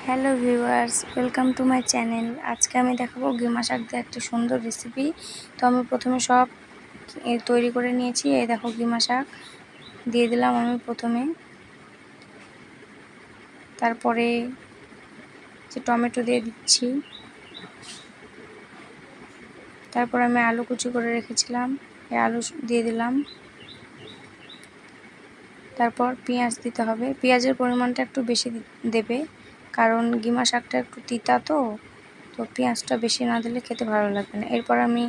Hello viewers, welcome to my channel. আজকে আমি দেখাবো গেমা শাক দিয়ে একটা সুন্দর রেসিপি। তো আমি প্রথমে সব তৈরি করে নিয়েছি। এই দেখো গেমা শাক দিয়ে দিলাম আমি প্রথমে, তারপরে যে টমেটো দিয়ে দিচ্ছি, তারপর আমি আলু কুচি করে রেখেছিলাম, এই আলু দিয়ে দিলাম, তারপর পেঁয়াজ দিতে হবে। পেঁয়াজের পরিমাণটা একটু বেশি দেবে, কারণ গেমা শাকটা একটু তিতা, তো পেঁয়াজটা বেশি না দিলে খেতে ভালো লাগবে না। এরপর আমি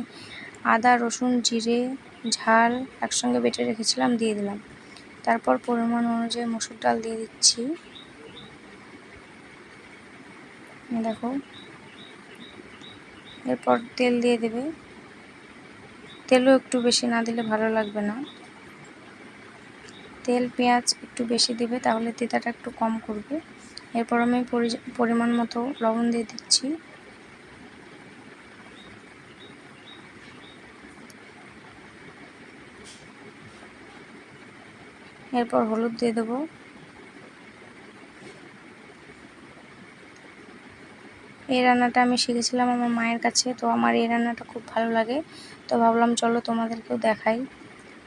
আদা, রসুন, জিরে, ঝাল একসঙ্গে বেটে রেখেছিলাম দিয়ে দিলাম। তারপর পরিমাণ অনুযায়ী মসুর ডাল দিয়ে দিচ্ছি। দেখো, এরপর তেল দিয়ে দেবে। তেলও একটু বেশি না দিলে ভালো লাগবে না। তেল পেঁয়াজ একটু বেশি দিবে, তাহলে তেতাটা একটু কম করবে। এরপর আমি পরিমাণ মতো লবণ দিয়ে দিচ্ছি। এরপর হলুদ দিয়ে দেবো। এই রান্নাটা আমি শিখেছিলাম আমার মায়ের কাছে, তো আমার এই রান্নাটা খুব ভালো লাগে, তো ভাবলাম চলো তোমাদেরকেও দেখাই।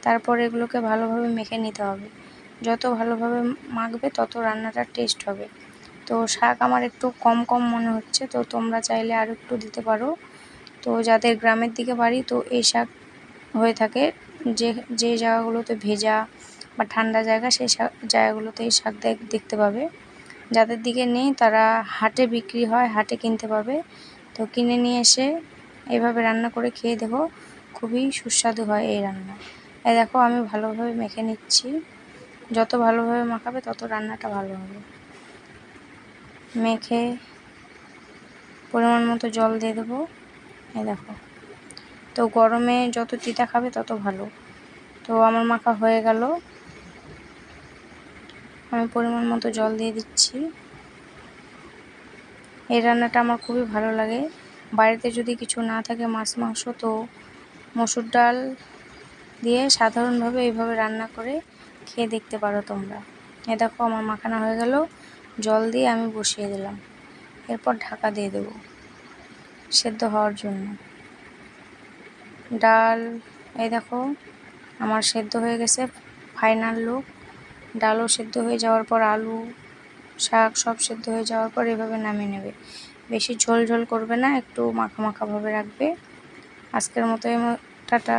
তারপর এগুলোকে ভালোভাবে মেখে নিতে হবে। যত ভালোভাবে মাখবে তত রান্নাটার টেস্ট হবে। তো শাক আমার একটু কম কম মনে হচ্ছে, তো তোমরা চাইলে আর একটু দিতে পারো। তো যাদের গ্রামের দিকে বাড়ি, তো এই শাক হয়ে থাকে যে যে জায়গাগুলোতে ভেজা বা ঠান্ডা জায়গা, সেই জায়গাগুলোতে এই শাক দেখতে পাবে। যাদের দিকে নেই তারা হাটে বিক্রি হয়, হাটে কিনতে পাবে। তো কিনে নিয়ে এসে এভাবে রান্না করে খেয়ে দেখো, খুবই সুস্বাদু হয় এই রান্না। এই দেখো আমি ভালোভাবে মেখে নিচ্ছি। যত ভালোভাবে মাখাবে তত রান্নাটা ভালো হবে। মেখে পরিমাণ মতো জল দিয়ে দেবো। এই দেখো, তো গরমে যত তিতা খাবে তত ভালো। তো আমার মাখা হয়ে গেল, আমি পরিমাণ মতো জল দিয়ে দিচ্ছি। এই রান্নাটা আমার খুবই ভালো লাগে। বাড়িতে যদি কিছু না থাকে, মাছ মাংস, তো মসুর ডাল দিয়ে সাধারণভাবে এইভাবে রান্না করে খেয়ে দেখতে পারো তোমরা। এ দেখো আমার মাখানা হয়ে গেল, জল দিয়ে আমি বসিয়ে দিলাম। এরপর ঢাকা দিয়ে দেবো সেদ্ধ হওয়ার জন্য। ডাল এই দেখো আমার সেদ্ধ হয়ে গেছে, ফাইনাল লুক। ডালও সেদ্ধ হয়ে যাওয়ার পর আলু, শাক সব সেদ্ধ হয়ে যাওয়ার পর এভাবে নামিয়ে নেবে। বেশি ঝোল ঝোল করবে না, একটু মাখা মাখা ভাবে রাখবে। আজকের মতো টাটা।